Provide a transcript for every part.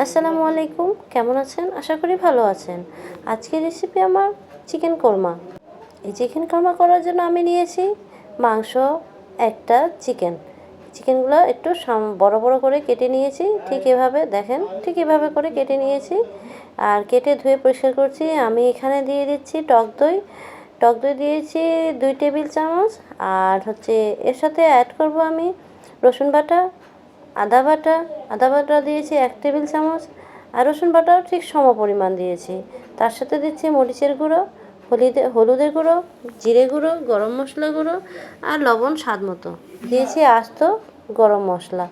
আসসালামু আলাইকুম, কেমন আছেন? আশা করি ভালো আছেন। আজকের রেসিপি আমার চিকেন কোরমা। এই চিকেন কোরমা করার জন্য আমি নিয়েছি মাংস, একটা চিকেনগুলো একটু বড় বড় করে কেটে নিয়েছি। ঠিক এভাবে দেখেন, ঠিক এভাবে করে কেটে নিয়েছি আর কেটে ধুয়ে পরিষ্কার করছি। আমি এখানে দিয়ে দিচ্ছি টক দই দিয়েছি 2 টেবিল চামচ। আর এর সাথে অ্যাড করব আমি রসুন বাটা, আদা বাটা দিয়েছি 1 টেবিল চামচ। আর রসুন বাটাও ঠিক সমপরিমাণ দিয়েছি। তার সাথে দিচ্ছি মরিচের গুঁড়ো, হলুদের গুঁড়ো, জিরে গুঁড়ো, গরম মশলা গুঁড়ো আর লবণ স্বাদ মতো। দিয়েছি আস্ত গরম মশলা।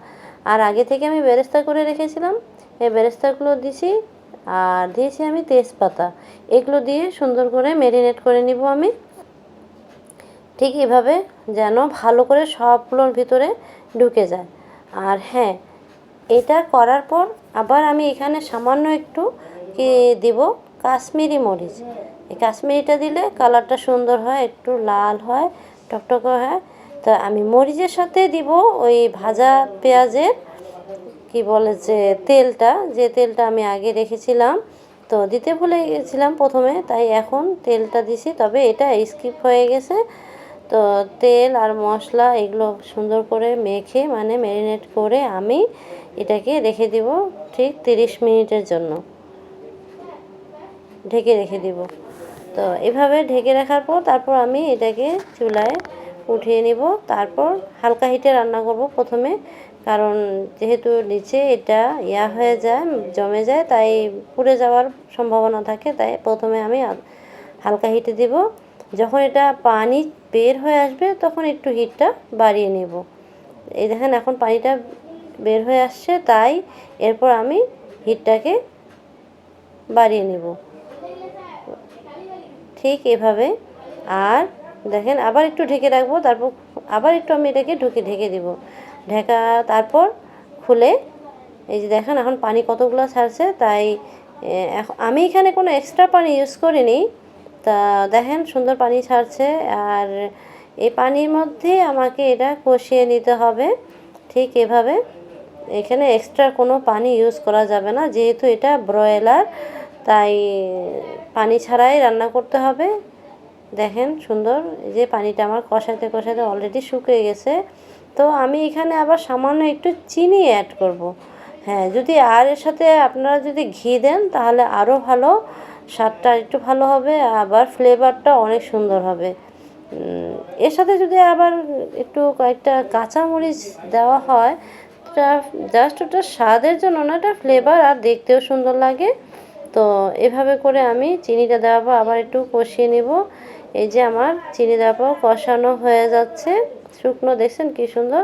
আর আগে থেকে আমি বেরেস্তা করে রেখেছিলাম, এই বেরেস্তাগুলো দিয়েছি। আর দিয়েছি আমি তেজপাতা। এগুলো দিয়ে সুন্দর করে ম্যারিনেট করে নিব আমি। ঠিক এভাবে যেন ভালো করে সবগুলোর ভিতরে ঢুকে যায়। আর হ্যাঁ, এটা করার পর আবার আমি এখানে সামান্য একটু দেব কাশ্মীরি মরিচ। এই কাশ্মীরিটা দিলে কালারটা সুন্দর হয়, একটু লাল হয়, টকটকে হয়। তো আমি মরিচের সাথে দিব ওই ভাজা পেঁয়াজের যে তেলটা আমি আগে রেখেছিলাম, তো দিতে ভুলে গেছিলাম প্রথমে, তাই এখন তেলটা দিছি। তবে এটা স্কিপ হয়ে গেছে। তো তেল আর মশলা এগুলো সুন্দর করে মেখে ম্যারিনেট করে আমি এটাকে রেখে দিব ঠিক 30 মিনিটের জন্য ঢেকে রেখে দিব। তো এভাবে ঢেকে রাখার পর তারপর আমি এটাকে চুলায় উঠিয়ে নিব। তারপর হালকা হিটে রান্না করব প্রথমে, কারণ যেহেতু নিচে এটা হয়ে যায়, জমে যায়, তাই পুড়ে যাওয়ার সম্ভাবনা থাকে। তাই প্রথমে আমি হালকা হিটে দিব। যখন এটা পানি বের হয়ে আসবে তখন একটু হিটটা বাড়িয়ে নেব। এই দেখেন এখন পানিটা বের হয়ে আসছে, তাই এরপর আমি হিটটাকে বাড়িয়ে নেব ঠিক এভাবে। আর দেখেন আবার একটু ঢেকে রাখবো, তারপর আবার একটু আমি এটাকে ঢেকে দিব। তারপর খুলে এই যে দেখেন এখন পানি কতগুলো ছাড়ছে। তাই আমি এখানে কোনো এক্সট্রা পানি ইউজ করিনি। তা দেখেন সুন্দর পানি ছাড়ছে। আর এই পানির মধ্যে আমাকে এটা কষিয়ে নিতে হবে ঠিক এভাবে। এখানে এক্সট্রা কোনো পানি ইউজ করা যাবে না, যেহেতু এটা ব্রয়লার, তাই পানি ছাড়াই রান্না করতে হবে। দেখেন সুন্দর এই যে পানিটা আমার কষাতে কষাতে অলরেডি শুকিয়ে গেছে। তো আমি এখানে আবার সামান্য একটু চিনি অ্যাড করব। হ্যাঁ, যদি আর এর সাথে আপনারা যদি ঘি দেন তাহলে আরও ভালো, স্বাদটা একটু ভালো হবে, আবার ফ্লেভারটা অনেক সুন্দর হবে। এর সাথে যদি আবার একটু কয়েকটা কাঁচামরিচ দেওয়া হয়, এটা জাস্ট ওটা স্বাদের জন্য না, এটা ফ্লেভার আর দেখতেও সুন্দর লাগে। তো এভাবে করে আমি চিনিটা দেওয়ার পর আবার একটু কষিয়ে নেব। এই যে আমার চিনি দেওয়ার পর কষানো হয়ে যাচ্ছে, শুকনো দেখছেন কি সুন্দর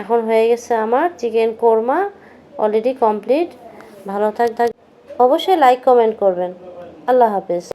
এখন হয়ে গেছে আমার চিকেন কোরমা অলরেডি কমপ্লিট। ভালো থাক, অবশ্যই লাইক কমেন্ট করবেন। আল্লাহ হাফেজ।